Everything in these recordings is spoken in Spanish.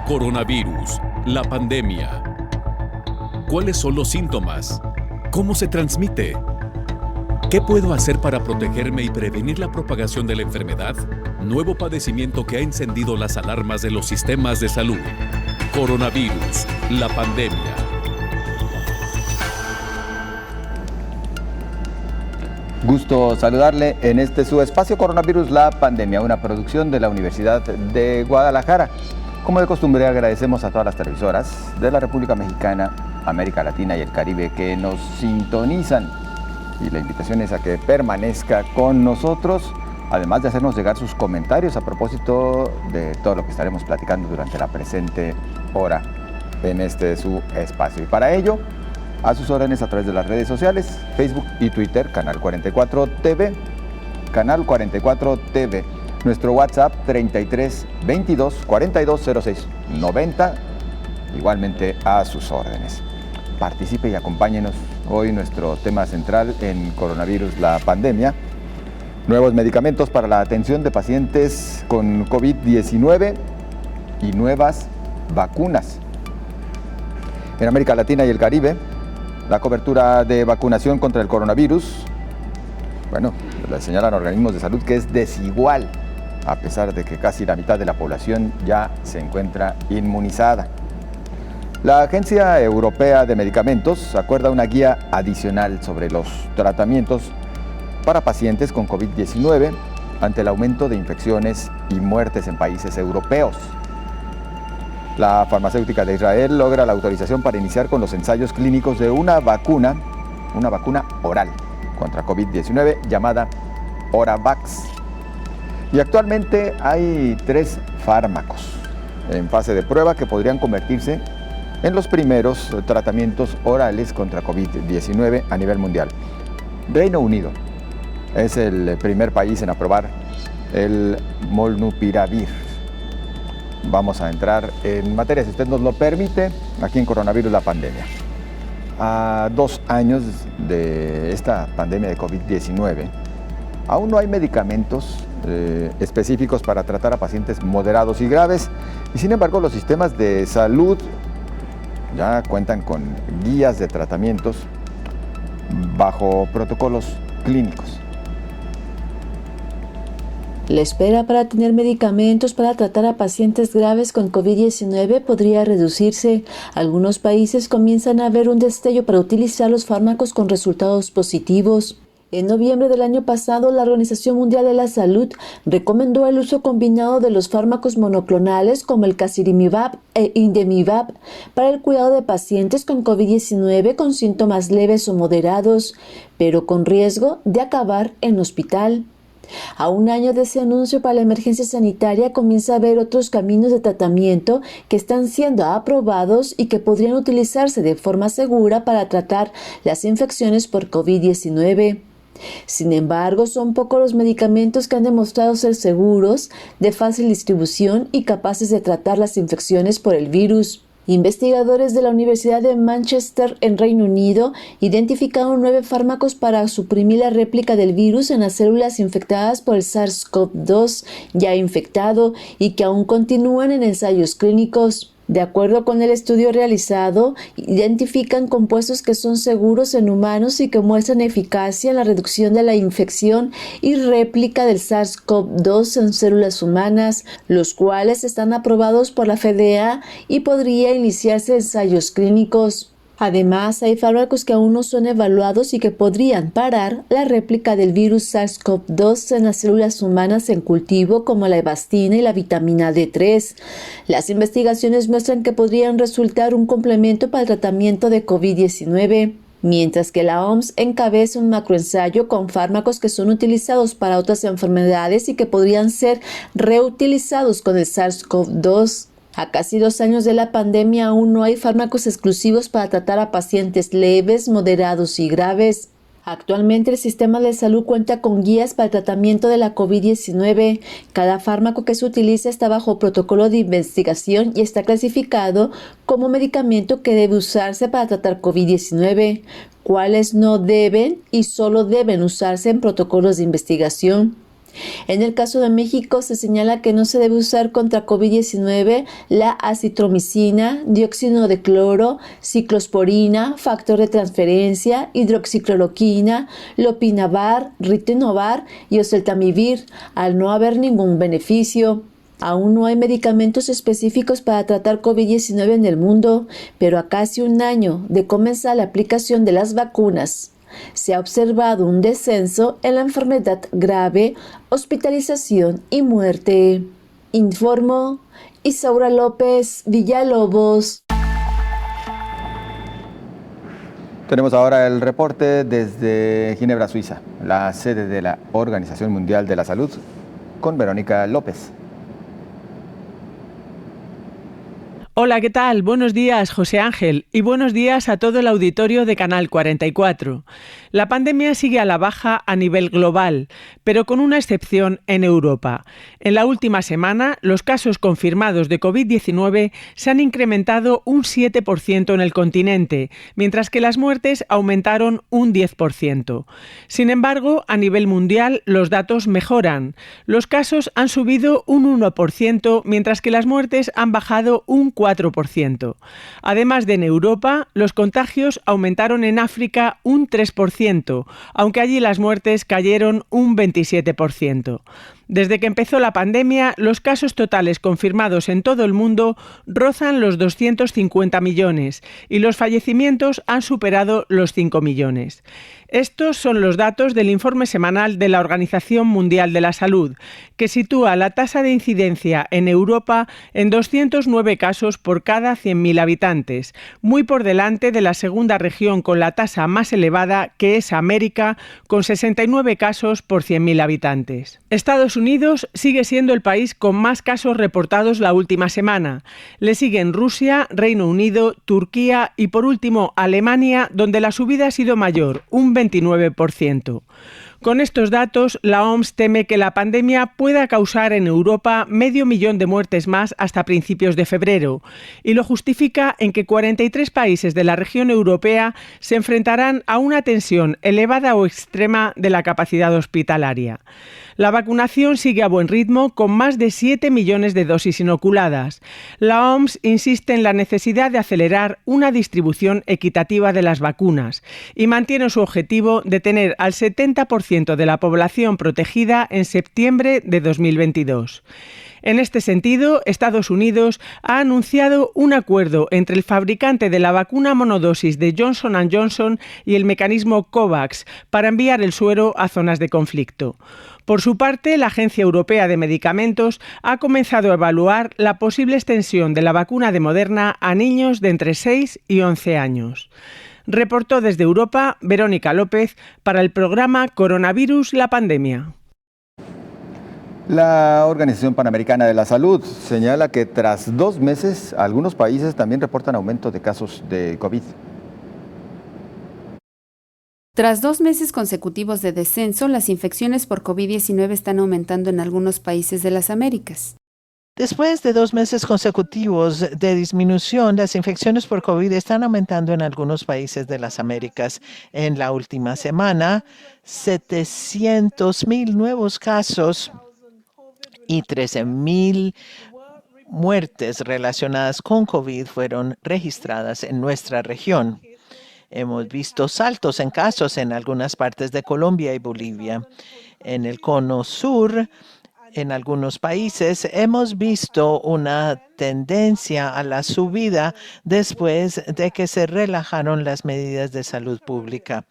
Coronavirus, la pandemia. ¿Cuáles son los síntomas? ¿Cómo se transmite? ¿Qué puedo hacer para protegerme y prevenir la propagación de la enfermedad? Nuevo padecimiento que ha encendido las alarmas de los sistemas de salud. Coronavirus, la pandemia. Gusto saludarle en este su espacio Coronavirus, la pandemia, una producción de la Universidad de Guadalajara. Como de costumbre, agradecemos a todas las televisoras de la República Mexicana, América Latina y el Caribe que nos sintonizan. Y la invitación es a que permanezca con nosotros, además de hacernos llegar sus comentarios a propósito de todo lo que estaremos platicando durante la presente hora en este su espacio. Y para ello, a sus órdenes a través de las redes sociales, Facebook y Twitter, Canal 44 TV, Canal 44 TV. Nuestro WhatsApp 33 22 42 06 90, igualmente a sus órdenes. Participe y acompáñenos. Hoy nuestro tema central en Coronavirus, la pandemia. Nuevos medicamentos para la atención de pacientes con COVID-19 y nuevas vacunas. En América Latina y el Caribe, la cobertura de vacunación contra el coronavirus, le señalan organismos de salud que es desigual, a pesar de que casi la mitad de la población ya se encuentra inmunizada. La Agencia Europea de Medicamentos acuerda una guía adicional sobre los tratamientos para pacientes con COVID-19 ante el aumento de infecciones y muertes en países europeos. La farmacéutica de Israel logra la autorización para iniciar con los ensayos clínicos de una vacuna oral contra COVID-19 llamada Oravax. Y actualmente hay 3 fármacos en fase de prueba que podrían convertirse en los primeros tratamientos orales contra COVID-19 a nivel mundial. Reino Unido es el primer país en aprobar el Molnupiravir. Vamos a entrar en materia, si usted nos lo permite, aquí en Coronavirus, la pandemia. A 2 años de esta pandemia de COVID-19, aún no hay medicamentos específicos para tratar a pacientes moderados y graves, y sin embargo los sistemas de salud ya cuentan con guías de tratamientos bajo protocolos clínicos. La espera para tener medicamentos para tratar a pacientes graves con COVID-19 podría reducirse. Algunos países comienzan a ver un destello para utilizar los fármacos con resultados positivos. En noviembre del año pasado, la Organización Mundial de la Salud recomendó el uso combinado de los fármacos monoclonales como el Casirivimab e Indemivab para el cuidado de pacientes con COVID-19 con síntomas leves o moderados, pero con riesgo de acabar en hospital. A 1 año de ese anuncio para la emergencia sanitaria, comienza a haber otros caminos de tratamiento que están siendo aprobados y que podrían utilizarse de forma segura para tratar las infecciones por COVID-19. Sin embargo, son pocos los medicamentos que han demostrado ser seguros, de fácil distribución y capaces de tratar las infecciones por el virus. Investigadores de la Universidad de Manchester en Reino Unido identificaron 9 fármacos para suprimir la réplica del virus en las células infectadas por el SARS-CoV-2 ya infectado y que aún continúan en ensayos clínicos. De acuerdo con el estudio realizado, identifican compuestos que son seguros en humanos y que muestran eficacia en la reducción de la infección y réplica del SARS-CoV-2 en células humanas, los cuales están aprobados por la FDA y podría iniciarse ensayos clínicos. Además, hay fármacos que aún no son evaluados y que podrían parar la réplica del virus SARS-CoV-2 en las células humanas en cultivo, como la Avastina y la vitamina D3. Las investigaciones muestran que podrían resultar un complemento para el tratamiento de COVID-19. Mientras que la OMS encabeza un macroensayo con fármacos que son utilizados para otras enfermedades y que podrían ser reutilizados con el SARS-CoV-2. A casi 2 años de la pandemia, aún no hay fármacos exclusivos para tratar a pacientes leves, moderados y graves. Actualmente el sistema de salud cuenta con guías para el tratamiento de la COVID-19. Cada fármaco que se utiliza está bajo protocolo de investigación y está clasificado como medicamento que debe usarse para tratar COVID-19, cuáles no deben y solo deben usarse en protocolos de investigación. En el caso de México se señala que no se debe usar contra COVID-19 la acitromicina, dióxido de cloro, ciclosporina, factor de transferencia, hidroxicloroquina, lopinavir, ritonavir y oseltamivir, al no haber ningún beneficio. Aún no hay medicamentos específicos para tratar COVID-19 en el mundo, pero a casi un año de comenzar la aplicación de las vacunas, se ha observado un descenso en la enfermedad grave, hospitalización y muerte. Informó Isaura López Villalobos. Tenemos ahora el reporte desde Ginebra, Suiza, la sede de la Organización Mundial de la Salud, con Verónica López. Hola, ¿qué tal? Buenos días, José Ángel, y buenos días a todo el auditorio de Canal 44. La pandemia sigue a la baja a nivel global, pero con una excepción en Europa. En la última semana, los casos confirmados de COVID-19 se han incrementado un 7% en el continente, mientras que las muertes aumentaron un 10%. Sin embargo, a nivel mundial, los datos mejoran. Los casos han subido un 1%, mientras que las muertes han bajado un 4%. Además de en Europa, los contagios aumentaron en África un 3%, aunque allí las muertes cayeron un 27%. Desde que empezó la pandemia, los casos totales confirmados en todo el mundo rozan los 250 millones y los fallecimientos han superado los 5 millones. Estos son los datos del informe semanal de la Organización Mundial de la Salud, que sitúa la tasa de incidencia en Europa en 209 casos por cada 100.000 habitantes, muy por delante de la segunda región con la tasa más elevada, que es América, con 69 casos por 100.000 habitantes. Estados Unidos sigue siendo el país con más casos reportados la última semana. Le siguen Rusia, Reino Unido, Turquía y por último Alemania, donde la subida ha sido mayor, un 29%. Con estos datos, la OMS teme que la pandemia pueda causar en Europa 500.000 de muertes más hasta principios de febrero, y lo justifica en que 43 países de la región europea se enfrentarán a una tensión elevada o extrema de la capacidad hospitalaria. La vacunación sigue a buen ritmo, con más de 7 millones de dosis inoculadas. La OMS insiste en la necesidad de acelerar una distribución equitativa de las vacunas y mantiene su objetivo de tener al 70% de la población protegida en septiembre de 2022. En este sentido, Estados Unidos ha anunciado un acuerdo entre el fabricante de la vacuna monodosis de Johnson & Johnson y el mecanismo COVAX para enviar el suero a zonas de conflicto. Por su parte, la Agencia Europea de Medicamentos ha comenzado a evaluar la posible extensión de la vacuna de Moderna a niños de entre 6 y 11 años. Reportó desde Europa Verónica López para el programa Coronavirus, la pandemia. La Organización Panamericana de la Salud señala que tras 2 meses, algunos países también reportan aumento de casos de COVID. Tras 2 meses consecutivos de descenso, las infecciones por COVID-19 están aumentando en algunos países de las Américas. Después de 2 meses consecutivos de disminución, las infecciones por COVID están aumentando en algunos países de las Américas. En la última semana, 700,000 nuevos casos y 13,000 muertes relacionadas con COVID fueron registradas en nuestra región. Hemos visto saltos en casos en algunas partes de Colombia y Bolivia. En el cono sur, en algunos países, hemos visto una tendencia a la subida después de que se relajaron las medidas de salud pública.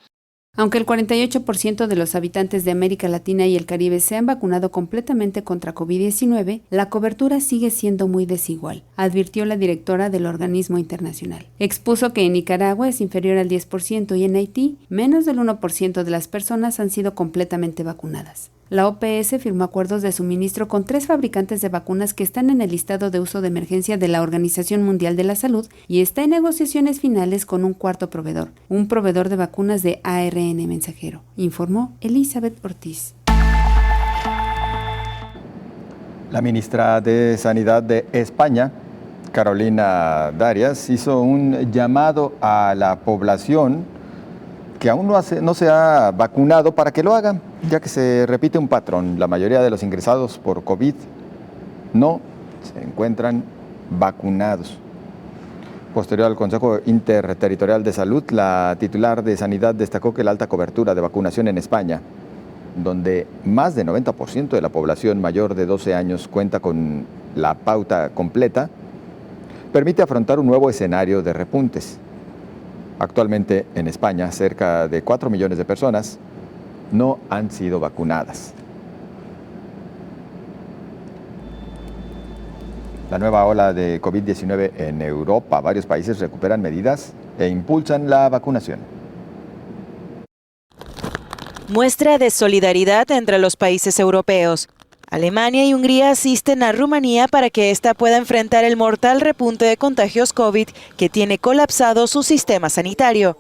Aunque el 48% de los habitantes de América Latina y el Caribe se han vacunado completamente contra COVID-19, la cobertura sigue siendo muy desigual, advirtió la directora del organismo internacional. Expuso que en Nicaragua es inferior al 10% y en Haití, menos del 1% de las personas han sido completamente vacunadas. La OPS firmó acuerdos de suministro con 3 fabricantes de vacunas que están en el listado de uso de emergencia de la Organización Mundial de la Salud y está en negociaciones finales con un 4º proveedor, un proveedor de vacunas de ARN mensajero, informó Elizabeth Ortiz. La ministra de Sanidad de España, Carolina Darias, hizo un llamado a la población que aún no se ha vacunado para que lo haga, ya que se repite un patrón. La mayoría de los ingresados por COVID no se encuentran vacunados. Posterior al Consejo Interterritorial de Salud, la titular de Sanidad destacó que la alta cobertura de vacunación en España, donde más del 90% de la población mayor de 12 años cuenta con la pauta completa, permite afrontar un nuevo escenario de repuntes. Actualmente en España, cerca de 4 millones de personas no han sido vacunadas. La nueva ola de COVID-19 en Europa, varios países recuperan medidas e impulsan la vacunación. Muestra de solidaridad entre los países europeos. Alemania y Hungría asisten a Rumanía para que ésta pueda enfrentar el mortal repunte de contagios COVID que tiene colapsado su sistema sanitario.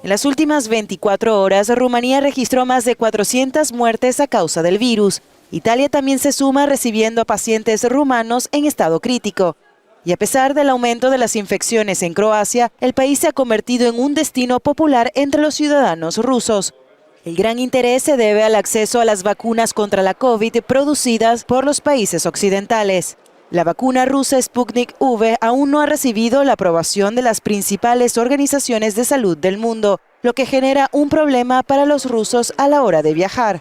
En las últimas 24 horas, Rumanía registró más de 400 muertes a causa del virus. Italia también se suma recibiendo a pacientes rumanos en estado crítico. Y a pesar del aumento de las infecciones en Croacia, el país se ha convertido en un destino popular entre los ciudadanos rusos. El gran interés se debe al acceso a las vacunas contra la COVID producidas por los países occidentales. La vacuna rusa Sputnik V aún no ha recibido la aprobación de las principales organizaciones de salud del mundo, lo que genera un problema para los rusos a la hora de viajar.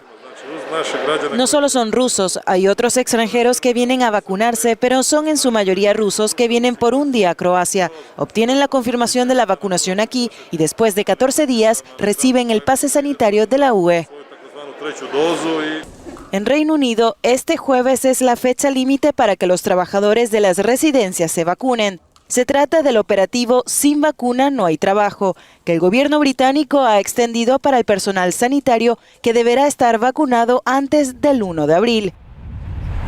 No solo son rusos, hay otros extranjeros que vienen a vacunarse, pero son en su mayoría rusos que vienen por un día a Croacia, obtienen la confirmación de la vacunación aquí y después de 14 días reciben el pase sanitario de la UE. En Reino Unido, este jueves es la fecha límite para que los trabajadores de las residencias se vacunen. Se trata del operativo Sin vacuna no hay trabajo, que el gobierno británico ha extendido para el personal sanitario que deberá estar vacunado antes del 1 de abril.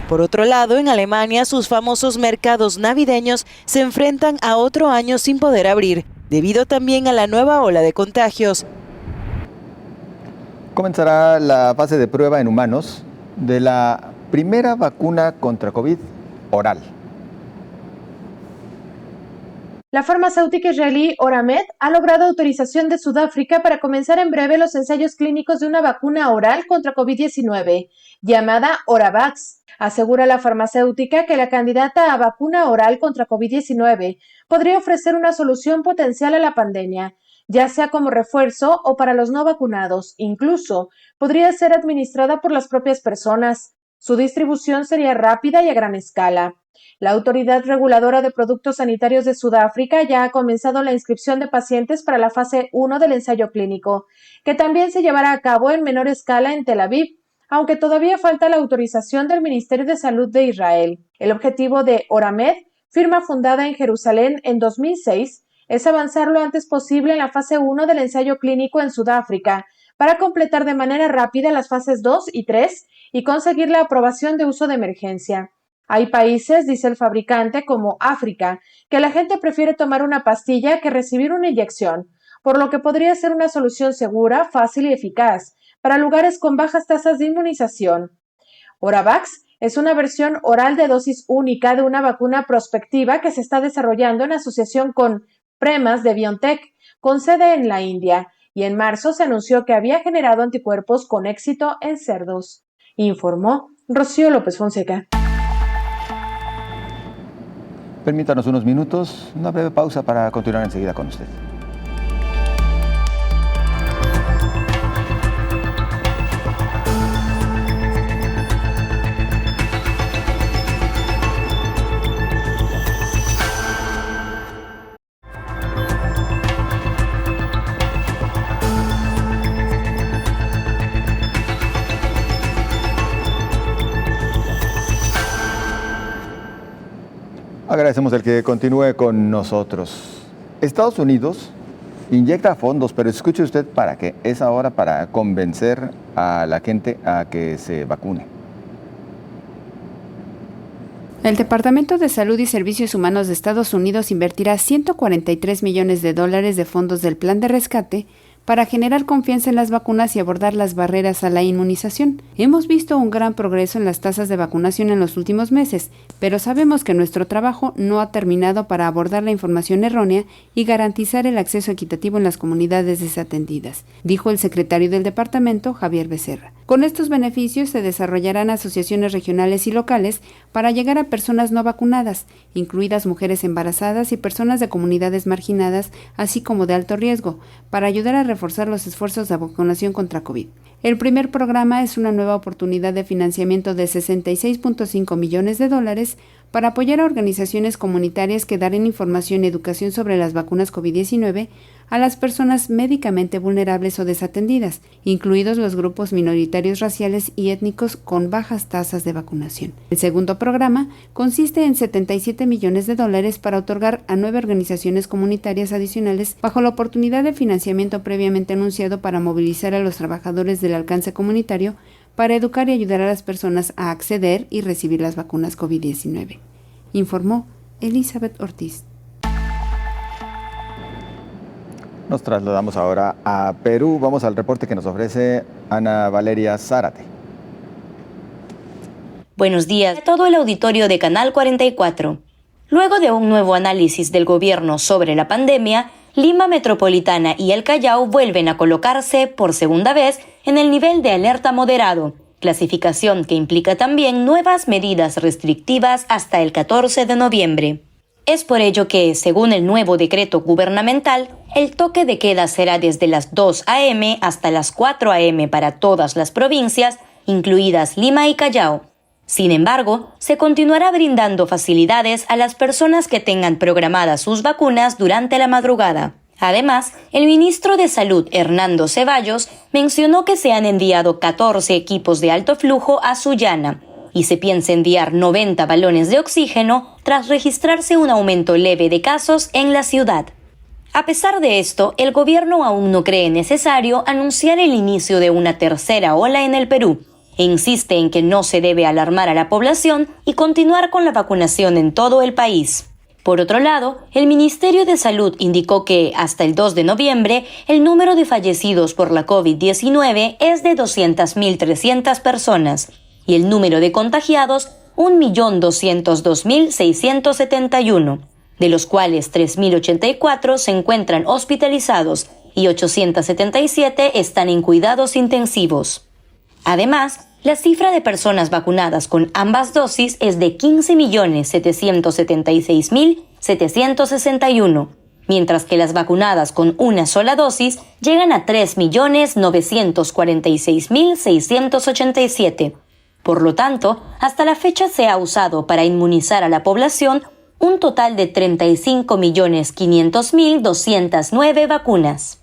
Por otro lado, en Alemania, sus famosos mercados navideños se enfrentan a otro año sin poder abrir, debido también a la nueva ola de contagios. Comenzará la fase de prueba en humanos de la primera vacuna contra COVID oral. La farmacéutica israelí Oramed ha logrado autorización de Sudáfrica para comenzar en breve los ensayos clínicos de una vacuna oral contra COVID-19, llamada Oravax. Asegura la farmacéutica que la candidata a vacuna oral contra COVID-19 podría ofrecer una solución potencial a la pandemia, ya sea como refuerzo o para los no vacunados. Incluso podría ser administrada por las propias personas. Su distribución sería rápida y a gran escala. La Autoridad Reguladora de Productos Sanitarios de Sudáfrica ya ha comenzado la inscripción de pacientes para la fase 1 del ensayo clínico, que también se llevará a cabo en menor escala en Tel Aviv, aunque todavía falta la autorización del Ministerio de Salud de Israel. El objetivo de Oramed, firma fundada en Jerusalén en 2006, es avanzar lo antes posible en la fase 1 del ensayo clínico en Sudáfrica, para completar de manera rápida las fases 2 y 3 y conseguir la aprobación de uso de emergencia. Hay países, dice el fabricante, como África, que la gente prefiere tomar una pastilla que recibir una inyección, por lo que podría ser una solución segura, fácil y eficaz para lugares con bajas tasas de inmunización. Oravax es una versión oral de dosis única de una vacuna prospectiva que se está desarrollando en asociación con Premas de BioNTech, con sede en la India, y en marzo se anunció que había generado anticuerpos con éxito en cerdos, informó Rocío López Fonseca. Permítanos unos minutos, una breve pausa para continuar enseguida con usted. Agradecemos el que continúe con nosotros. Estados Unidos inyecta fondos, pero escuche usted para qué. Es ahora para convencer a la gente a que se vacune. El Departamento de Salud y Servicios Humanos de Estados Unidos invertirá $143 millones de fondos del plan de rescate para generar confianza en las vacunas y abordar las barreras a la inmunización. Hemos visto un gran progreso en las tasas de vacunación en los últimos meses, pero sabemos que nuestro trabajo no ha terminado para abordar la información errónea y garantizar el acceso equitativo en las comunidades desatendidas, dijo el secretario del departamento, Javier Becerra. Con estos beneficios se desarrollarán asociaciones regionales y locales para llegar a personas no vacunadas, incluidas mujeres embarazadas y personas de comunidades marginadas, así como de alto riesgo, para ayudar a reforzar los esfuerzos de vacunación contra COVID. El primer programa es una nueva oportunidad de financiamiento de $66.5 millones para apoyar a organizaciones comunitarias que darán información y educación sobre las vacunas COVID-19 a las personas médicamente vulnerables o desatendidas, incluidos los grupos minoritarios raciales y étnicos con bajas tasas de vacunación. El segundo programa consiste en $77 millones para otorgar a 9 organizaciones comunitarias adicionales bajo la oportunidad de financiamiento previamente anunciado para movilizar a los trabajadores del alcance comunitario para educar y ayudar a las personas a acceder y recibir las vacunas COVID-19, informó Elizabeth Ortiz. Nos trasladamos ahora a Perú. Vamos al reporte que nos ofrece Ana Valeria Zárate. Buenos días a todo el auditorio de Canal 44. Luego de un nuevo análisis del gobierno sobre la pandemia, Lima Metropolitana y el Callao vuelven a colocarse por segunda vez en el nivel de alerta moderado, clasificación que implica también nuevas medidas restrictivas hasta el 14 de noviembre. Es por ello que, según el nuevo decreto gubernamental, el toque de queda será desde las 2 a.m. hasta las 4 a.m. para todas las provincias, incluidas Lima y Callao. Sin embargo, se continuará brindando facilidades a las personas que tengan programadas sus vacunas durante la madrugada. Además, el ministro de Salud, Hernando Ceballos, mencionó que se han enviado 14 equipos de alto flujo a Sullana y se piensa enviar 90 balones de oxígeno tras registrarse un aumento leve de casos en la ciudad. A pesar de esto, el gobierno aún no cree necesario anunciar el inicio de una tercera ola en el Perú e insiste en que no se debe alarmar a la población y continuar con la vacunación en todo el país. Por otro lado, el Ministerio de Salud indicó que hasta el 2 de noviembre el número de fallecidos por la COVID-19 es de 200.300 personas y el número de contagiados 1.202.671, de los cuales 3.084 se encuentran hospitalizados y 877 están en cuidados intensivos. Además, la cifra de personas vacunadas con ambas dosis es de 15.776.761, mientras que las vacunadas con una sola dosis llegan a 3.946.687. Por lo tanto, hasta la fecha se ha usado para inmunizar a la población un total de 35.500.209 vacunas.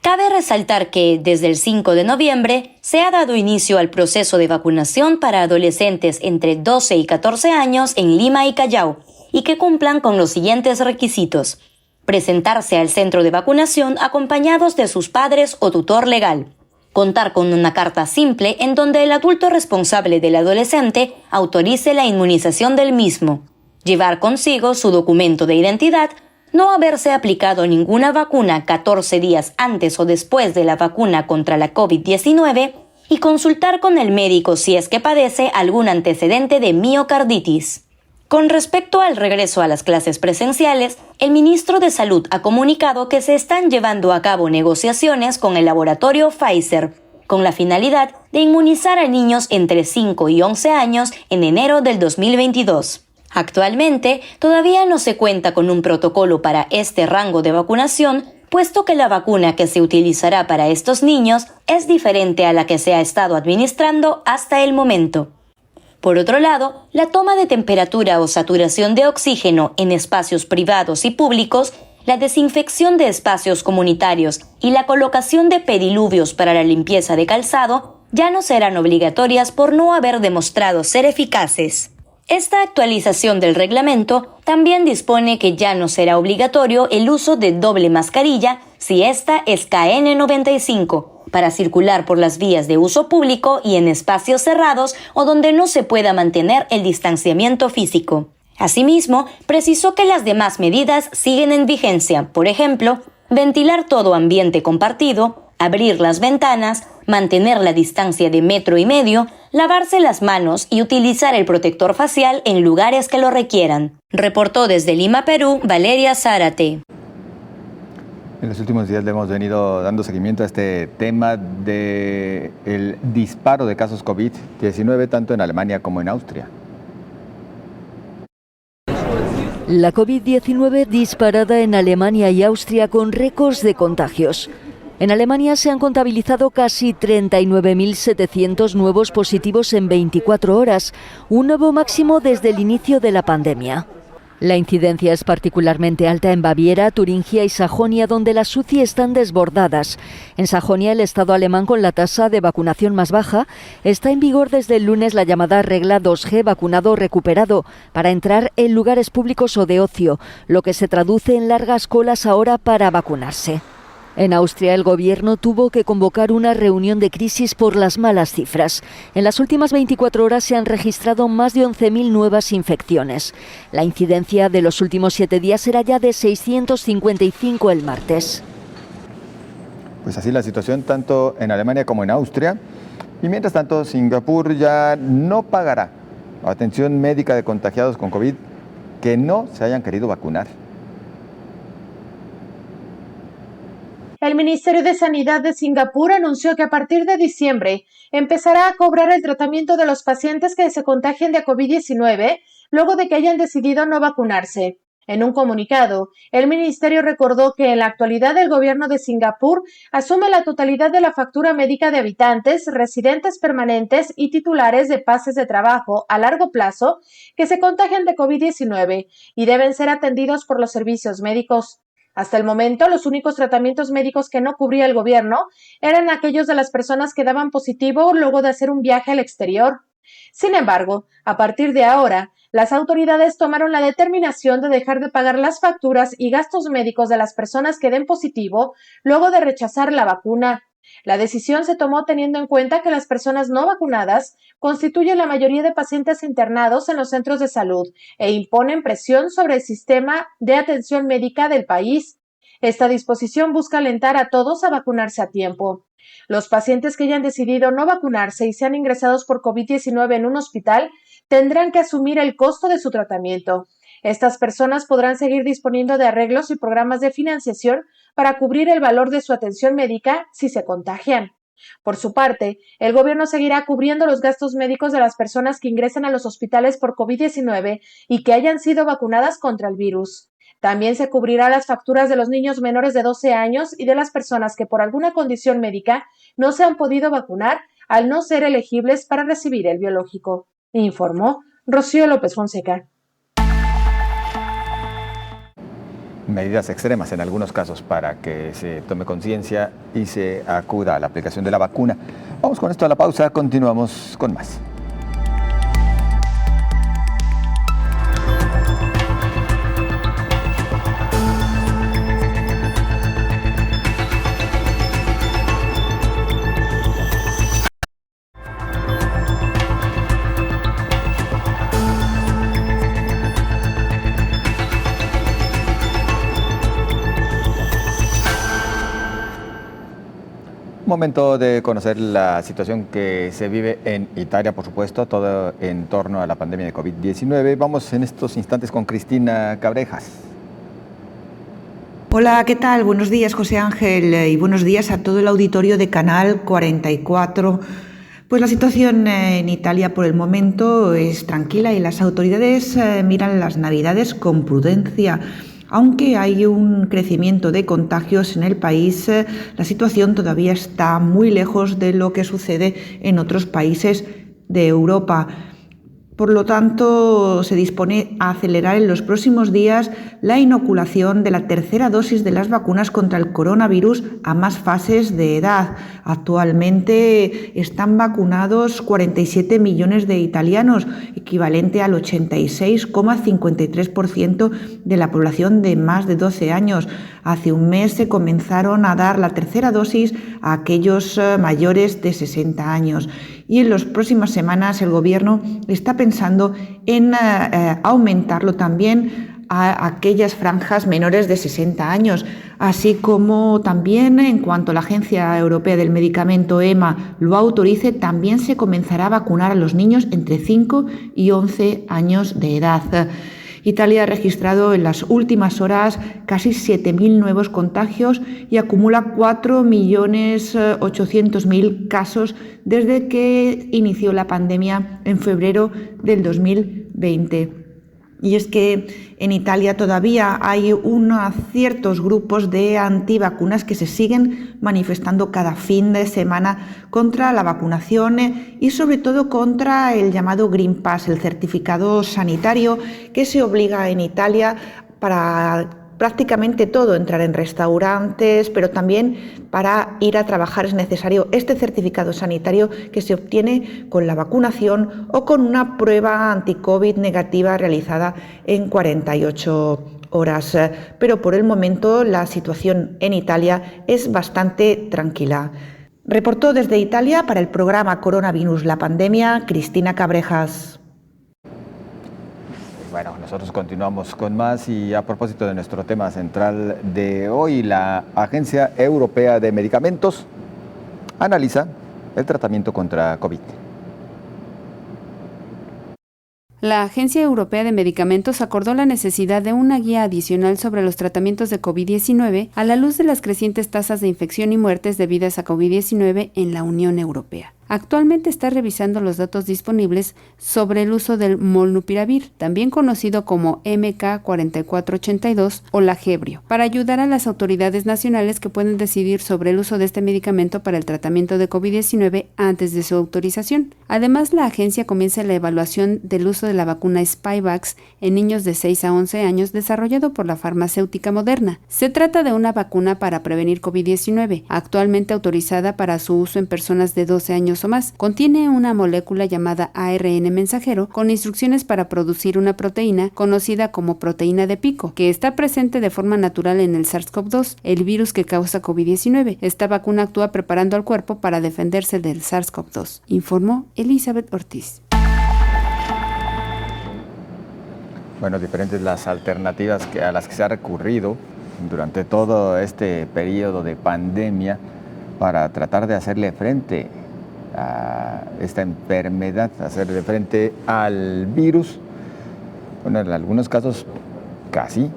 Cabe resaltar que desde el 5 de noviembre se ha dado inicio al proceso de vacunación para adolescentes entre 12 y 14 años en Lima y Callao y que cumplan con los siguientes requisitos: presentarse al centro de vacunación acompañados de sus padres o tutor legal, contar con una carta simple en donde el adulto responsable del adolescente autorice la inmunización del mismo, llevar consigo su documento de identidad, no haberse aplicado ninguna vacuna 14 días antes o después de la vacuna contra la COVID-19 y consultar con el médico si es que padece algún antecedente de miocarditis. Con respecto al regreso a las clases presenciales, el ministro de Salud ha comunicado que se están llevando a cabo negociaciones con el laboratorio Pfizer, con la finalidad de inmunizar a niños entre 5 y 11 años en enero del 2022. Actualmente, todavía no se cuenta con un protocolo para este rango de vacunación, puesto que la vacuna que se utilizará para estos niños es diferente a la que se ha estado administrando hasta el momento. Por otro lado, la toma de temperatura o saturación de oxígeno en espacios privados y públicos, la desinfección de espacios comunitarios y la colocación de pediluvios para la limpieza de calzado ya no serán obligatorias por no haber demostrado ser eficaces. Esta actualización del reglamento también dispone que ya no será obligatorio el uso de doble mascarilla si esta es KN95 para circular por las vías de uso público y en espacios cerrados o donde no se pueda mantener el distanciamiento físico. Asimismo, precisó que las demás medidas siguen en vigencia, por ejemplo, ventilar todo ambiente compartido, abrir las ventanas, mantener la distancia de 1,5 metros, lavarse las manos y utilizar el protector facial en lugares que lo requieran. Reportó desde Lima, Perú, Valeria Zárate. En los últimos días le hemos venido dando seguimiento a este tema del disparo de casos COVID-19 tanto en Alemania como en Austria. La COVID-19 disparada en Alemania y Austria con récords de contagios. En Alemania se han contabilizado casi 39.700 nuevos positivos en 24 horas, un nuevo máximo desde el inicio de la pandemia. La incidencia es particularmente alta en Baviera, Turingia y Sajonia, donde las UCI están desbordadas. En Sajonia, el estado alemán con la tasa de vacunación más baja, está en vigor desde el lunes la llamada regla 2G vacunado recuperado para entrar en lugares públicos o de ocio, lo que se traduce en largas colas ahora para vacunarse. En Austria, el gobierno tuvo que convocar una reunión de crisis por las malas cifras. En las últimas 24 horas se han registrado más de 11.000 nuevas infecciones. La incidencia de los últimos 7 días era ya de 655 el martes. Pues así la situación tanto en Alemania como en Austria. Y mientras tanto, Singapur ya no pagará atención médica de contagiados con COVID que no se hayan querido vacunar. El Ministerio de Sanidad de Singapur anunció que a partir de diciembre empezará a cobrar el tratamiento de los pacientes que se contagien de COVID-19 luego de que hayan decidido no vacunarse. En un comunicado, el ministerio recordó que en la actualidad el gobierno de Singapur asume la totalidad de la factura médica de habitantes, residentes permanentes y titulares de pases de trabajo a largo plazo que se contagian de COVID-19 y deben ser atendidos por los servicios médicos. Hasta el momento, los únicos tratamientos médicos que no cubría el gobierno eran aquellos de las personas que daban positivo luego de hacer un viaje al exterior. Sin embargo, a partir de ahora, las autoridades tomaron la determinación de dejar de pagar las facturas y gastos médicos de las personas que den positivo luego de rechazar la vacuna. La decisión se tomó teniendo en cuenta que las personas no vacunadas constituyen la mayoría de pacientes internados en los centros de salud e imponen presión sobre el sistema de atención médica del país. Esta disposición busca alentar a todos a vacunarse a tiempo. Los pacientes que hayan decidido no vacunarse y sean ingresados por COVID-19 en un hospital tendrán que asumir el costo de su tratamiento. Estas personas podrán seguir disponiendo de arreglos y programas de financiación para cubrir el valor de su atención médica si se contagian. Por su parte, el gobierno seguirá cubriendo los gastos médicos de las personas que ingresen a los hospitales por COVID-19 y que hayan sido vacunadas contra el virus. También se cubrirá las facturas de los niños menores de 12 años y de las personas que por alguna condición médica no se han podido vacunar al no ser elegibles para recibir el biológico, informó Rocío López Fonseca. Medidas extremas en algunos casos para que se tome conciencia y se acuda a la aplicación de la vacuna. Vamos con esto a la pausa, continuamos con más. Momento de conocer la situación que se vive en Italia, por supuesto, todo en torno a la pandemia de COVID-19. Vamos en estos instantes con Cristina Cabrejas. Hola, ¿qué tal? Buenos días, José Ángel, y buenos días a todo el auditorio de Canal 44. Pues la situación en Italia por el momento es tranquila y las autoridades miran las Navidades con prudencia. Aunque hay un crecimiento de contagios en el país, la situación todavía está muy lejos de lo que sucede en otros países de Europa. Por lo tanto, se dispone a acelerar en los próximos días la inoculación de la tercera dosis de las vacunas contra el coronavirus a más fases de edad. Actualmente están vacunados 47 millones de italianos, equivalente al 86,53% de la población de más de 12 años. Hace un mes se comenzaron a dar la tercera dosis a aquellos mayores de 60 años. Y en las próximas semanas el Gobierno está pensando en aumentarlo también a aquellas franjas menores de 60 años, así como también en cuanto la Agencia Europea del Medicamento EMA lo autorice, también se comenzará a vacunar a los niños entre 5 y 11 años de edad. Italia ha registrado en las últimas horas casi 7.000 nuevos contagios y acumula 4.800.000 casos desde que inició la pandemia en febrero del 2020. Y es que en Italia todavía hay ciertos grupos de antivacunas que se siguen manifestando cada fin de semana contra la vacunación y sobre todo contra el llamado Green Pass, el certificado sanitario que se obliga en Italia para prácticamente todo, entrar en restaurantes, pero también para ir a trabajar es necesario este certificado sanitario que se obtiene con la vacunación o con una prueba anti-COVID negativa realizada en 48 horas. Pero por el momento la situación en Italia es bastante tranquila. Reportó desde Italia para el programa Coronavirus la Pandemia, Cristina Cabrejas. Bueno, nosotros continuamos con más y a propósito de nuestro tema central de hoy, la Agencia Europea de Medicamentos analiza el tratamiento contra COVID. La Agencia Europea de Medicamentos acordó la necesidad de una guía adicional sobre los tratamientos de COVID-19 a la luz de las crecientes tasas de infección y muertes debidas a COVID-19 en la Unión Europea. Actualmente está revisando los datos disponibles sobre el uso del molnupiravir, también conocido como MK4482 o Lagevrio, para ayudar a las autoridades nacionales que pueden decidir sobre el uso de este medicamento para el tratamiento de COVID-19 antes de su autorización. Además, la agencia comienza la evaluación del uso de la vacuna Spikevax en niños de 6 a 11 años desarrollado por la farmacéutica Moderna. Se trata de una vacuna para prevenir COVID-19, actualmente autorizada para su uso en personas de 12 años o más. Contiene una molécula llamada ARN mensajero con instrucciones para producir una proteína conocida como proteína de pico, que está presente de forma natural en el SARS-CoV-2, el virus que causa COVID-19. Esta vacuna actúa preparando al cuerpo para defenderse del SARS-CoV-2, informó Elizabeth Ortiz. Bueno, diferentes las alternativas a las que se ha recurrido durante todo este periodo de pandemia para tratar de hacerle frente a esta enfermedad, hacerle frente al virus. Bueno, en algunos casos casi,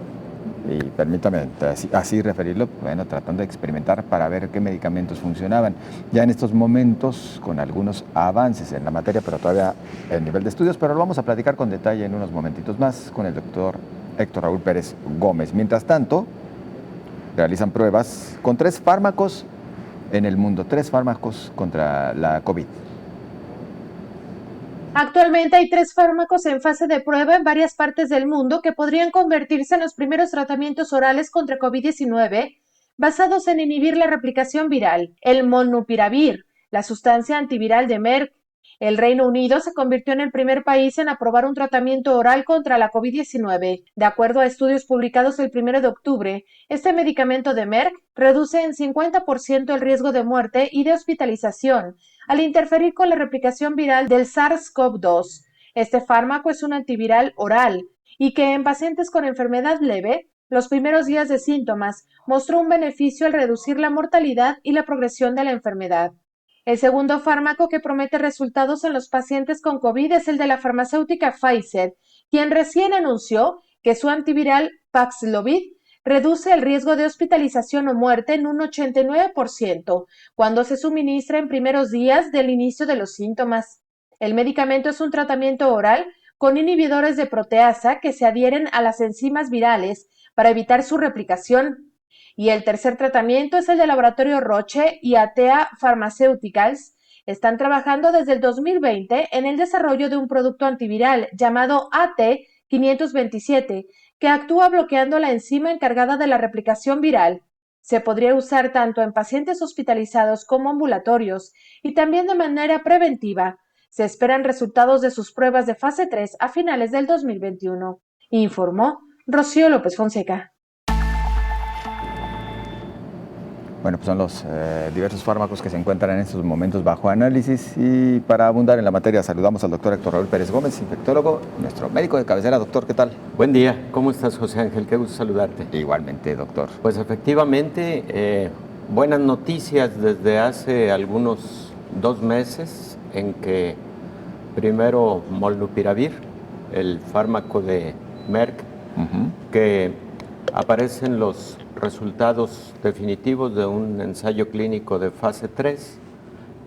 y permítame así referirlo, bueno, tratando de experimentar para ver qué medicamentos funcionaban. Ya en estos momentos, con algunos avances en la materia, pero todavía en nivel de estudios, pero lo vamos a platicar con detalle en unos momentitos más con el doctor Héctor Raúl Pérez Gómez. Mientras tanto, realizan pruebas con 3 fármacos en el mundo, 3 fármacos contra la COVID. Actualmente hay 3 fármacos en fase de prueba en varias partes del mundo que podrían convertirse en los primeros tratamientos orales contra COVID-19 basados en inhibir la replicación viral. El molnupiravir, la sustancia antiviral de Merck. El Reino Unido se convirtió en el primer país en aprobar un tratamiento oral contra la COVID-19. De acuerdo a estudios publicados el 1 de octubre, este medicamento de Merck reduce en 50% el riesgo de muerte y de hospitalización al interferir con la replicación viral del SARS-CoV-2. Este fármaco es un antiviral oral y que en pacientes con enfermedad leve, los primeros días de síntomas, mostró un beneficio al reducir la mortalidad y la progresión de la enfermedad. El segundo fármaco que promete resultados en los pacientes con COVID es el de la farmacéutica Pfizer, quien recién anunció que su antiviral Paxlovid reduce el riesgo de hospitalización o muerte en un 89% cuando se suministra en primeros días del inicio de los síntomas. El medicamento es un tratamiento oral con inhibidores de proteasa que se adhieren a las enzimas virales para evitar su replicación. Y el tercer tratamiento es el del laboratorio Roche y Atea Pharmaceuticals. Están trabajando desde el 2020 en el desarrollo de un producto antiviral llamado AT527, que actúa bloqueando la enzima encargada de la replicación viral. Se podría usar tanto en pacientes hospitalizados como ambulatorios y también de manera preventiva. Se esperan resultados de sus pruebas de fase 3 a finales del 2021, informó Rocío López Fonseca. Bueno, pues son los diversos fármacos que se encuentran en estos momentos bajo análisis, y para abundar en la materia saludamos al doctor Héctor Raúl Pérez Gómez, infectólogo, nuestro médico de cabecera. Doctor, ¿qué tal? Buen día, ¿cómo estás, José Ángel? Qué gusto saludarte. Igualmente, doctor. Pues efectivamente, buenas noticias desde hace algunos 2 meses, en que primero Molnupiravir, el fármaco de Merck, que aparecen los resultados definitivos de un ensayo clínico de fase 3,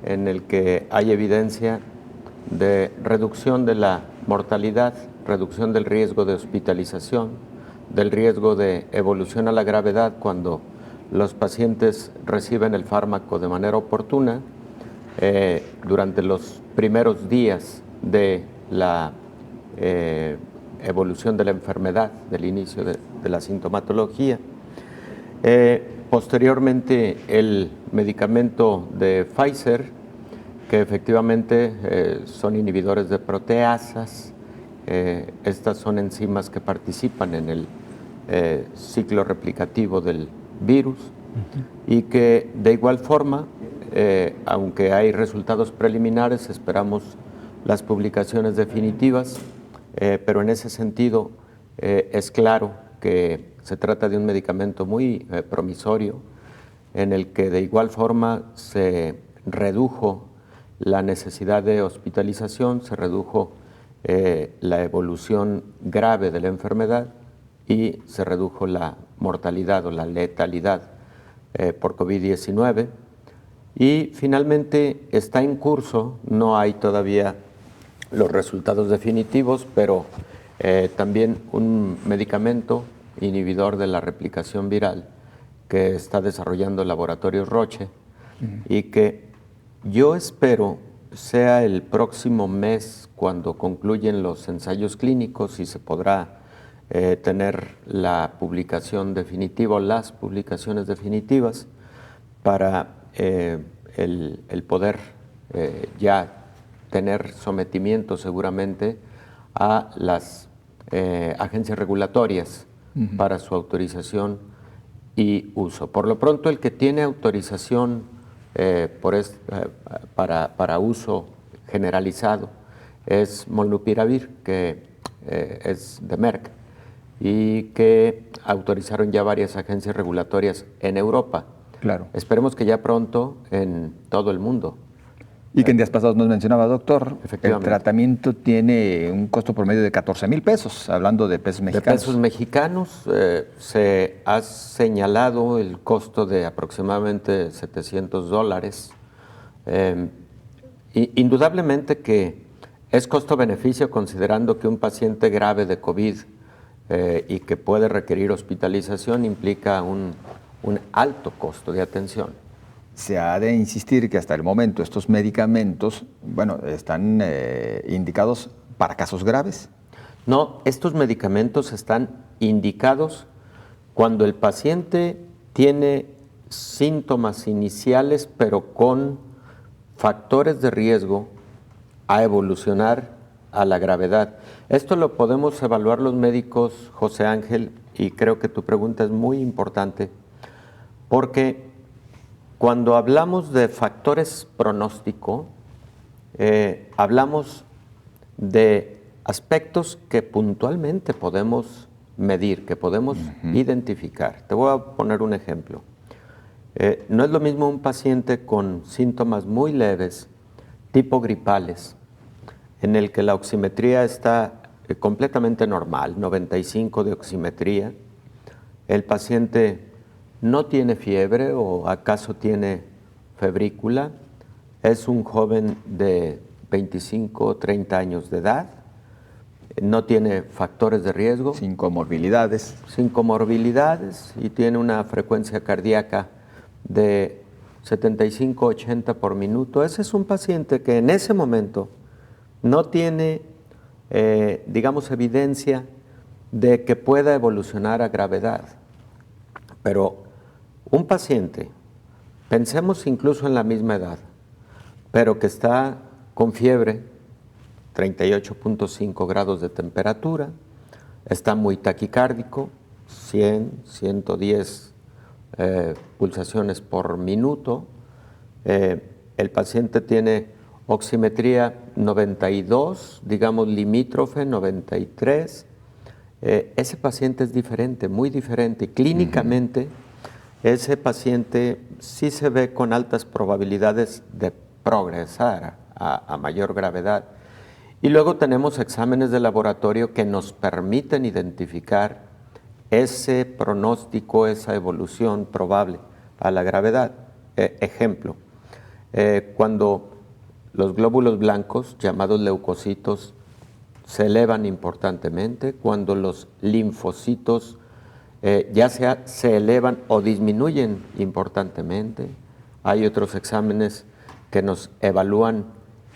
en el que hay evidencia de reducción de la mortalidad, reducción del riesgo de hospitalización, del riesgo de evolución a la gravedad cuando los pacientes reciben el fármaco de manera oportuna durante los primeros días de la evolución de la enfermedad, del inicio de la sintomatología. Posteriormente, el medicamento de Pfizer, que efectivamente son inhibidores de proteasas. Estas son enzimas que participan en el ciclo replicativo del virus, y que de igual forma, aunque hay resultados preliminares, esperamos las publicaciones definitivas, pero en ese sentido es claro que se trata de un medicamento muy promisorio, en el que de igual forma se redujo la necesidad de hospitalización, se redujo la evolución grave de la enfermedad y se redujo la mortalidad o la letalidad por COVID-19. Y finalmente está en curso, no hay todavía los resultados definitivos, pero también un medicamento inhibidor de la replicación viral que está desarrollando el laboratorio Roche, y que yo espero sea el próximo mes cuando concluyen los ensayos clínicos y se podrá tener la publicación definitiva o las publicaciones definitivas para el poder ya tener sometimiento seguramente a las agencias regulatorias para su autorización y uso. Por lo pronto, el que tiene autorización para uso generalizado es Molnupiravir, que es de Merck, y que autorizaron ya varias agencias regulatorias en Europa. Claro. Esperemos que ya pronto en todo el mundo. Y que en días pasados nos mencionaba, doctor, el tratamiento tiene un costo promedio de 14,000 pesos, hablando de pesos mexicanos. De pesos mexicanos, se ha señalado el costo de aproximadamente $700. Indudablemente que es costo-beneficio, considerando que un paciente grave de COVID y que puede requerir hospitalización implica un alto costo de atención. Se ha de insistir que hasta el momento estos medicamentos, bueno, están indicados para casos graves. No, estos medicamentos están indicados cuando el paciente tiene síntomas iniciales, pero con factores de riesgo a evolucionar a la gravedad. Esto lo podemos evaluar los médicos, José Ángel, y creo que tu pregunta es muy importante, porque cuando hablamos de factores pronóstico, hablamos de aspectos que puntualmente podemos medir, que podemos identificar. Te voy a poner un ejemplo. No es lo mismo un paciente con síntomas muy leves, tipo gripales, en el que la oximetría está completamente normal, 95 de oximetría. El paciente no tiene fiebre o acaso tiene febrícula, es un joven de 25 o 30 años de edad, no tiene factores de riesgo. Sin comorbilidades. Sin comorbilidades, y tiene una frecuencia cardíaca de 75-80 por minuto. Ese es un paciente que en ese momento no tiene, digamos, evidencia de que pueda evolucionar a gravedad. Pero un paciente, pensemos incluso en la misma edad, pero que está con fiebre, 38.5 grados de temperatura, está muy taquicárdico, 100, 110 pulsaciones por minuto. El paciente tiene oximetría 92, digamos limítrofe 93. Ese paciente es diferente, muy diferente. Clínicamente, ese paciente sí se ve con altas probabilidades de progresar a mayor gravedad. Y luego tenemos exámenes de laboratorio que nos permiten identificar ese pronóstico, esa evolución probable a la gravedad. Ejemplo, cuando los glóbulos blancos, llamados leucocitos, se elevan importantemente, cuando los linfocitos ya sea se elevan o disminuyen importantemente. Hay otros exámenes que nos evalúan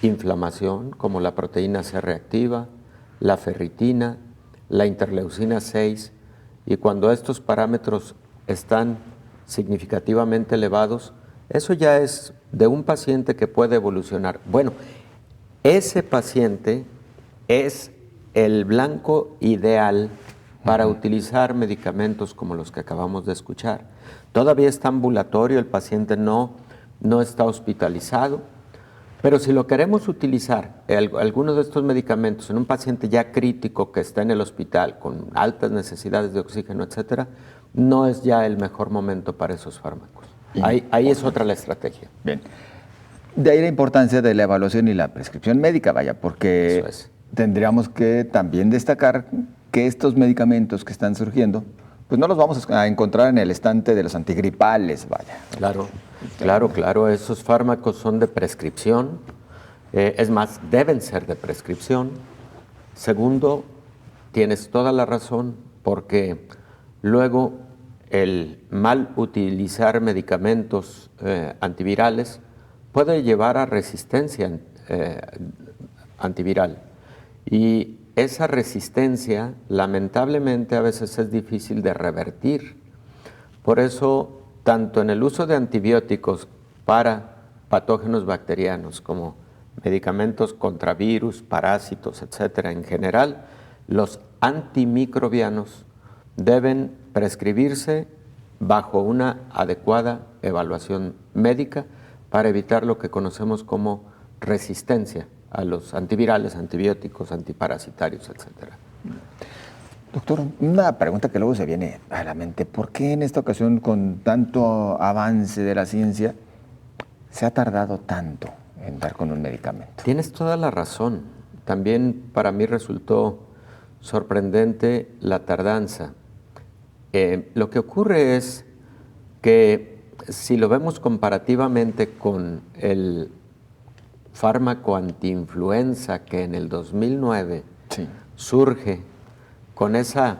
inflamación, como la proteína C reactiva, la ferritina, la interleucina 6, y cuando estos parámetros están significativamente elevados, eso ya es de un paciente que puede evolucionar. Bueno, ese paciente es el blanco ideal para utilizar medicamentos como los que acabamos de escuchar. Todavía está ambulatorio, el paciente no está hospitalizado, pero si lo queremos utilizar, algunos de estos medicamentos en un paciente ya crítico que está en el hospital con altas necesidades de oxígeno, etcétera, no es ya el mejor momento para esos fármacos. Ahí es otra la estrategia. Bien. De ahí la importancia de la evaluación y la prescripción médica, porque tendríamos que también destacar que estos medicamentos que están surgiendo, pues no los vamos a encontrar en el estante de los antigripales, Claro, esos fármacos son de prescripción, es más, deben ser de prescripción. Segundo, tienes toda la razón, porque luego el mal utilizar medicamentos antivirales puede llevar a resistencia antiviral. Y esa resistencia, lamentablemente, a veces es difícil de revertir. Por eso, tanto en el uso de antibióticos para patógenos bacterianos como medicamentos contra virus, parásitos, etcétera, en general, los antimicrobianos deben prescribirse bajo una adecuada evaluación médica para evitar lo que conocemos como resistencia a los antivirales, antibióticos, antiparasitarios, etcétera. Doctor, una pregunta que luego se viene a la mente. ¿Por qué en esta ocasión, con tanto avance de la ciencia, se ha tardado tanto en dar con un medicamento? Tienes toda la razón. También para mí resultó sorprendente la tardanza. Lo que ocurre es que si lo vemos comparativamente con el fármaco antiinfluenza que en el 2009 surge con esa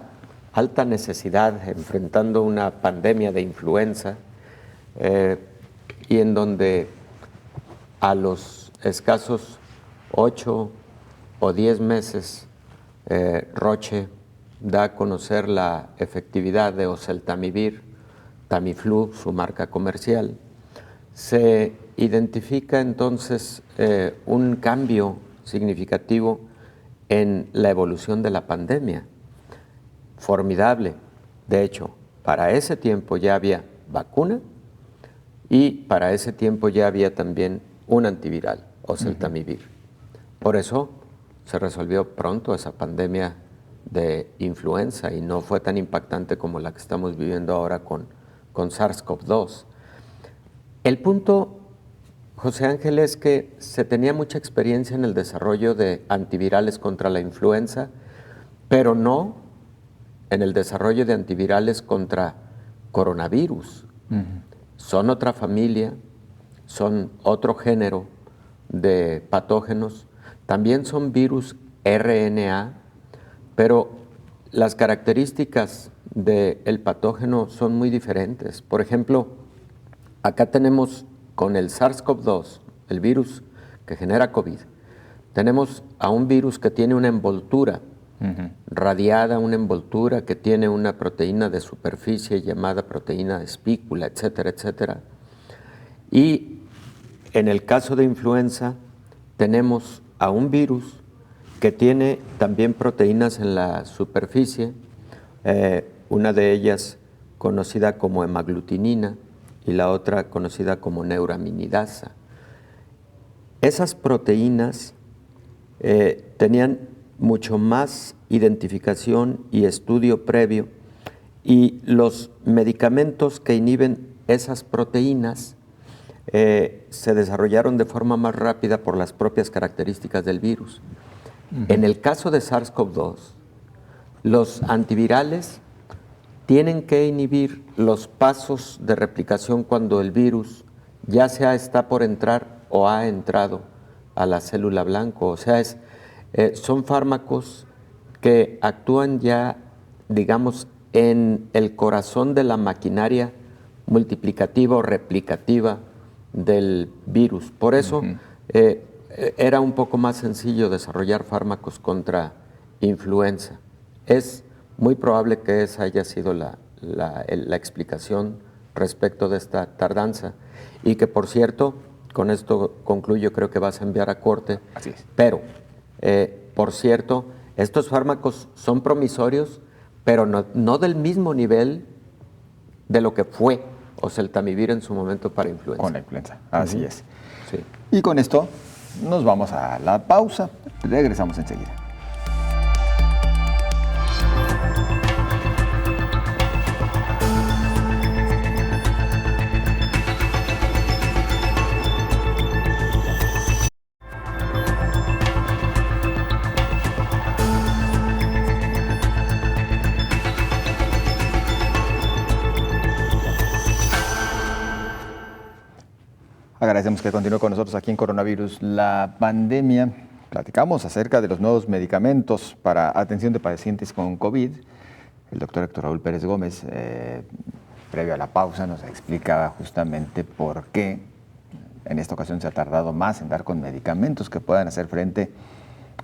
alta necesidad, enfrentando una pandemia de influenza, y en donde a los escasos 8 o 10 meses Roche da a conocer la efectividad de oseltamivir, Tamiflu, su marca comercial. Se identifica entonces un cambio significativo en la evolución de la pandemia. Formidable. De hecho, para ese tiempo ya había vacuna y para ese tiempo ya había también un antiviral, oseltamivir. Por eso se resolvió pronto esa pandemia de influenza y no fue tan impactante como la que estamos viviendo ahora con SARS-CoV-2. El punto, José Ángel, es que se tenía mucha experiencia en el desarrollo de antivirales contra la influenza, pero no en el desarrollo de antivirales contra coronavirus. Son otra familia, son otro género de patógenos, también son virus RNA, pero las características del patógeno son muy diferentes. Por ejemplo, acá tenemos con el SARS-CoV-2, el virus que genera COVID, tenemos a un virus que tiene una envoltura radiada, una envoltura que tiene una proteína de superficie llamada proteína de espícula, etcétera, etcétera. Y en el caso de influenza tenemos a un virus que tiene también proteínas en la superficie, una de ellas conocida como hemaglutinina y la otra conocida como neuraminidasa. Esas proteínas tenían mucho más identificación y estudio previo, y los medicamentos que inhiben esas proteínas se desarrollaron de forma más rápida por las propias características del virus. En el caso de SARS-CoV-2, los antivirales tienen que inhibir los pasos de replicación cuando el virus ya sea está por entrar o ha entrado a la célula blanca. O sea, son fármacos que actúan ya, digamos, en el corazón de la maquinaria multiplicativa o replicativa del virus. Por eso era un poco más sencillo desarrollar fármacos contra influenza. Es muy probable que esa haya sido la explicación respecto de esta tardanza. Y que, por cierto, con esto concluyo, creo que vas a enviar a corte. Así es. Pero, por cierto, estos fármacos son promisorios, pero no del mismo nivel de lo que fue oseltamivir en su momento para influenza. Con la influenza, así es. Sí. Y con esto nos vamos a la pausa. Regresamos enseguida. Agradecemos que continúe con nosotros aquí en Coronavirus, la pandemia. Platicamos acerca de los nuevos medicamentos para atención de pacientes con COVID. El doctor Héctor Raúl Pérez Gómez, previo a la pausa, nos explicaba justamente por qué en esta ocasión se ha tardado más en dar con medicamentos que puedan hacer frente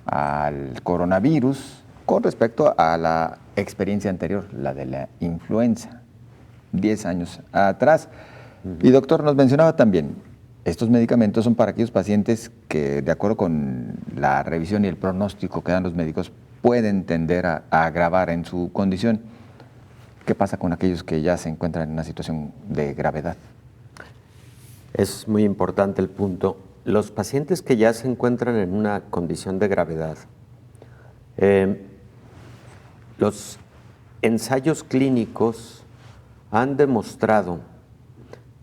al coronavirus con respecto a la experiencia anterior, la de la influenza, 10 años atrás. Y doctor, nos mencionaba también, estos medicamentos son para aquellos pacientes que, de acuerdo con la revisión y el pronóstico que dan los médicos, pueden tender a agravar en su condición. ¿Qué pasa con aquellos que ya se encuentran en una situación de gravedad? Es muy importante el punto. Los pacientes que ya se encuentran en una condición de gravedad, los ensayos clínicos han demostrado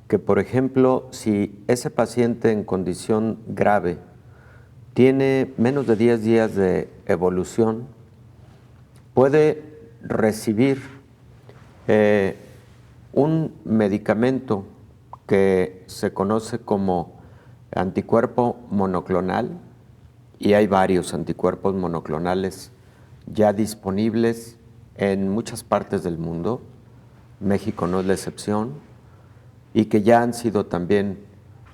que, por ejemplo, si ese paciente en condición grave tiene menos de 10 días de evolución, puede recibir un medicamento que se conoce como anticuerpo monoclonal, y hay varios anticuerpos monoclonales ya disponibles en muchas partes del mundo. México no es la excepción, y que ya han sido también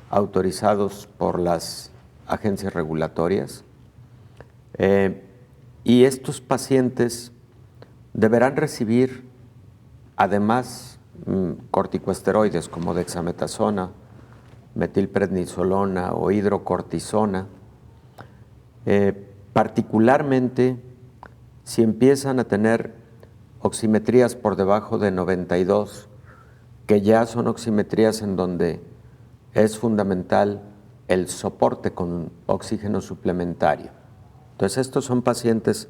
autorizados por las agencias regulatorias. Y estos pacientes deberán recibir además corticosteroides como dexametasona, metilprednisolona o hidrocortisona, particularmente si empiezan a tener oximetrías por debajo de 92, que ya son oximetrías en donde es fundamental el soporte con oxígeno suplementario. Entonces, estos son pacientes,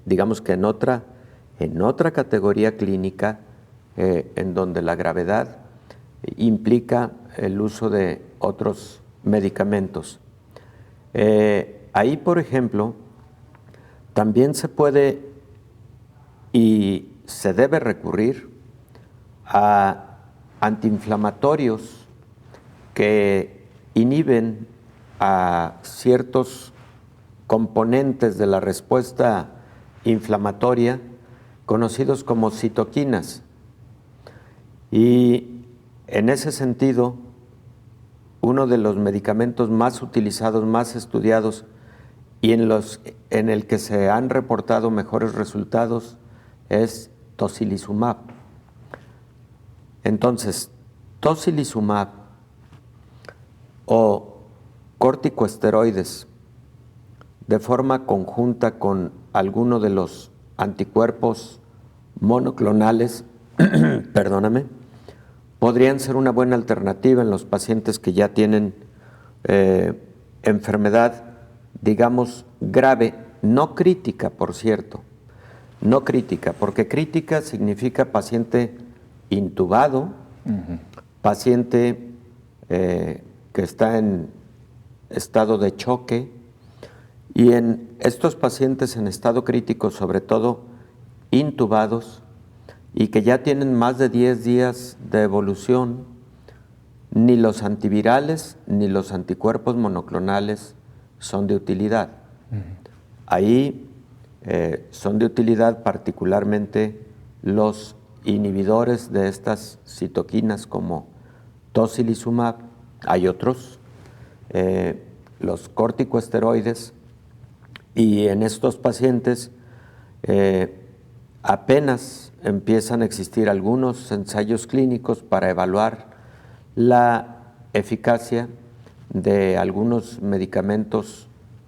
digamos que en otra categoría clínica, en donde la gravedad implica el uso de otros medicamentos. Ahí, por ejemplo, también se puede y se debe recurrir a antiinflamatorios que inhiben a ciertos componentes de la respuesta inflamatoria conocidos como citoquinas. Y en ese sentido, uno de los medicamentos más utilizados, más estudiados y en el que se han reportado mejores resultados es tocilizumab. Entonces, tocilizumab o corticosteroides de forma conjunta con alguno de los anticuerpos monoclonales perdóname, podrían ser una buena alternativa en los pacientes que ya tienen enfermedad, digamos, grave, no crítica, por cierto, no crítica, porque crítica significa paciente intubado, paciente que está en estado de choque, y en estos pacientes en estado crítico, sobre todo intubados, y que ya tienen más de 10 días de evolución, ni los antivirales ni los anticuerpos monoclonales son de utilidad. Ahí son de utilidad particularmente los inhibidores de estas citoquinas como tocilizumab, hay otros, los corticosteroides, y en estos pacientes apenas empiezan a existir algunos ensayos clínicos para evaluar la eficacia de algunos medicamentos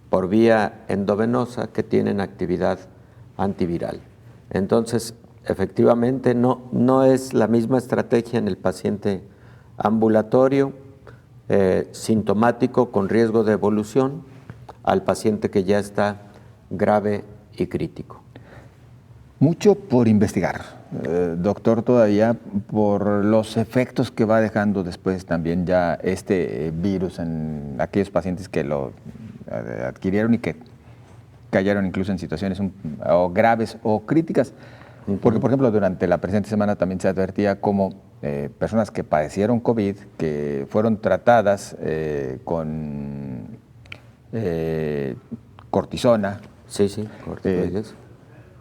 por vía endovenosa que tienen actividad antiviral. Entonces, efectivamente, no es la misma estrategia en el paciente ambulatorio, sintomático, con riesgo de evolución, al paciente que ya está grave y crítico. Mucho por investigar, doctor, todavía por los efectos que va dejando después también ya este virus en aquellos pacientes que lo adquirieron y que cayeron incluso en situaciones o graves o críticas. Porque, por ejemplo, durante la presente semana también se advertía como personas que padecieron COVID, que fueron tratadas con cortisona. Sí, corticoides.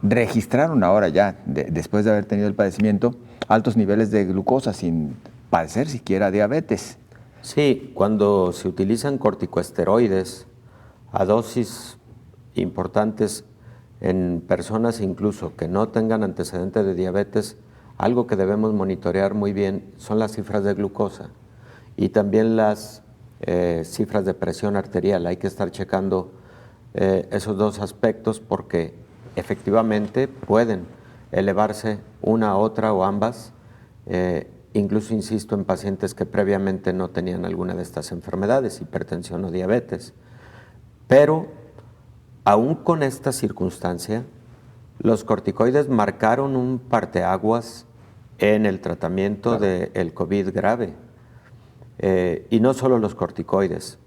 Registraron ahora ya, después de haber tenido el padecimiento, altos niveles de glucosa sin padecer siquiera diabetes. Sí, cuando se utilizan corticosteroides a dosis importantes en personas incluso que no tengan antecedente de diabetes, algo que debemos monitorear muy bien son las cifras de glucosa y también las cifras de presión arterial. Hay que estar checando esos dos aspectos porque efectivamente pueden elevarse una, otra o ambas, incluso insisto en pacientes que previamente no tenían alguna de estas enfermedades, hipertensión o diabetes. Pero aún con esta circunstancia, los corticoides marcaron un parteaguas en el tratamiento del COVID grave. Y no solo los corticoides,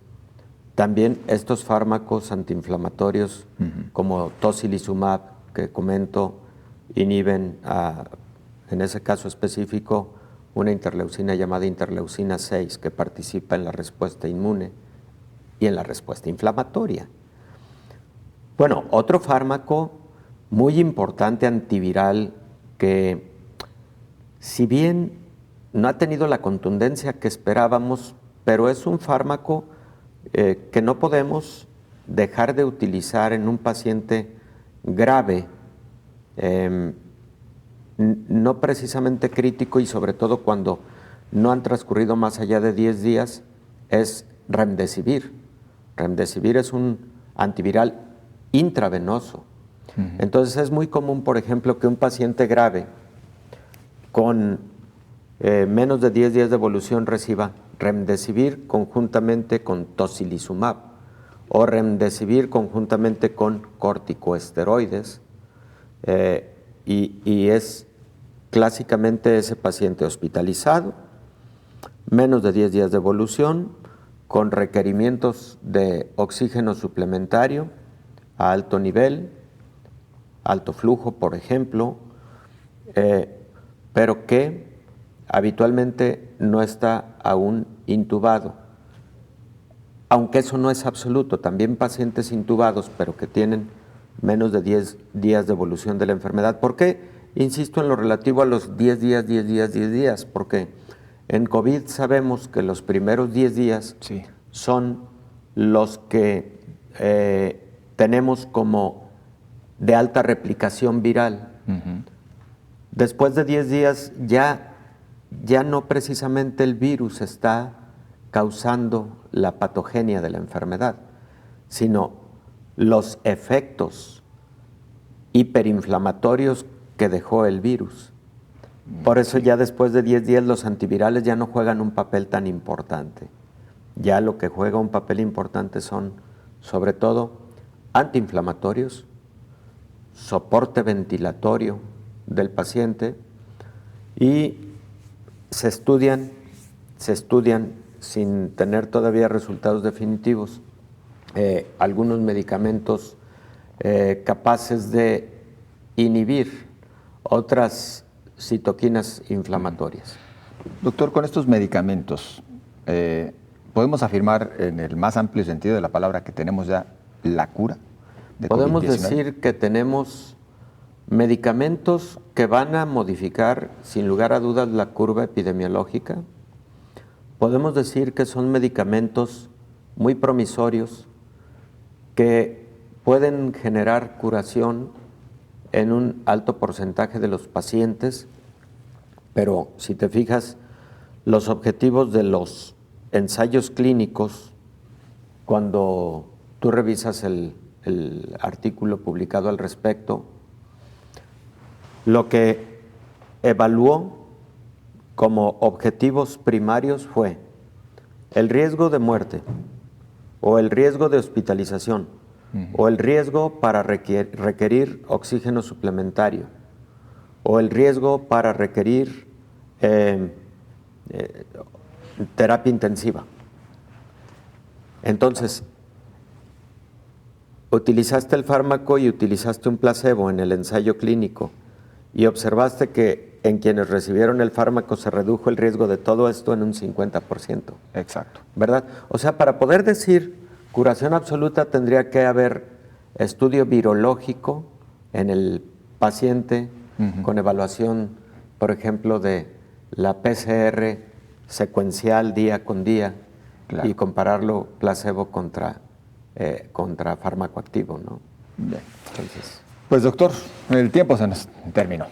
también estos fármacos antiinflamatorios como tocilizumab, que comento, inhiben, en ese caso específico, una interleucina llamada interleucina 6, que participa en la respuesta inmune y en la respuesta inflamatoria. Bueno, otro fármaco muy importante antiviral que, si bien no ha tenido la contundencia que esperábamos, pero es un fármaco que no podemos dejar de utilizar en un paciente grave, no precisamente crítico y sobre todo cuando no han transcurrido más allá de 10 días, es remdesivir. Remdesivir es un antiviral intravenoso. Entonces es muy común, por ejemplo, que un paciente grave con menos de 10 días de evolución reciba remdesivir conjuntamente con tocilizumab o remdesivir conjuntamente con corticosteroides, y es clásicamente ese paciente hospitalizado, menos de 10 días de evolución, con requerimientos de oxígeno suplementario a alto nivel, alto flujo, por ejemplo, pero que habitualmente no está aún intubado. Aunque eso no es absoluto, también pacientes intubados, pero que tienen menos de 10 días de evolución de la enfermedad. ¿Por qué? Insisto en lo relativo a los 10 días, 10 días, 10 días, porque en COVID sabemos que los primeros 10 días son los que tenemos como de alta replicación viral. Después de 10 días ya no precisamente el virus está causando la patogenia de la enfermedad, sino los efectos hiperinflamatorios que dejó el virus. Por eso ya después de 10 días los antivirales ya no juegan un papel tan importante. Ya lo que juega un papel importante son, sobre todo, antiinflamatorios, soporte ventilatorio del paciente y se estudian sin tener todavía resultados definitivos algunos medicamentos capaces de inhibir otras citoquinas inflamatorias. Doctor, con estos medicamentos, ¿podemos afirmar en el más amplio sentido de la palabra que tenemos ya la cura de Podemos COVID-19? decir que tenemos medicamentos que van a modificar, sin lugar a dudas, la curva epidemiológica. Podemos decir que son medicamentos muy promisorios que pueden generar curación en un alto porcentaje de los pacientes, pero si te fijas, los objetivos de los ensayos clínicos, cuando tú revisas el artículo publicado al respecto, lo que evaluó como objetivos primarios fue el riesgo de muerte o el riesgo de hospitalización o el riesgo para requerir oxígeno suplementario o el riesgo para requerir terapia intensiva. Entonces, utilizaste el fármaco y utilizaste un placebo en el ensayo clínico y observaste que en quienes recibieron el fármaco se redujo el riesgo de todo esto en un 50%. Exacto. ¿Verdad? O sea, para poder decir curación absoluta tendría que haber estudio virológico en el paciente con evaluación, por ejemplo, de la PCR secuencial día con día y compararlo placebo contra fármaco activo, ¿no? Bien. Entonces, pues doctor, el tiempo se nos terminó.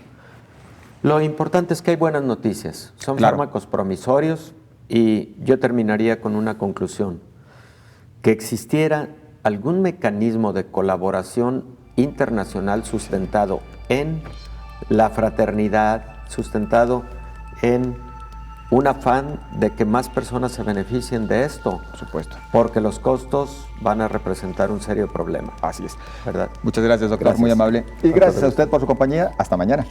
Lo importante es que hay buenas noticias. Son fármacos promisorios y yo terminaría con una conclusión. Que existiera algún mecanismo de colaboración internacional sustentado en la fraternidad, sustentado en un afán de que más personas se beneficien de esto. Por supuesto. Porque los costos van a representar un serio problema. Así es. ¿Verdad? Muchas gracias, doctor. Gracias. Muy amable. Y gracias a usted por su compañía. Hasta mañana.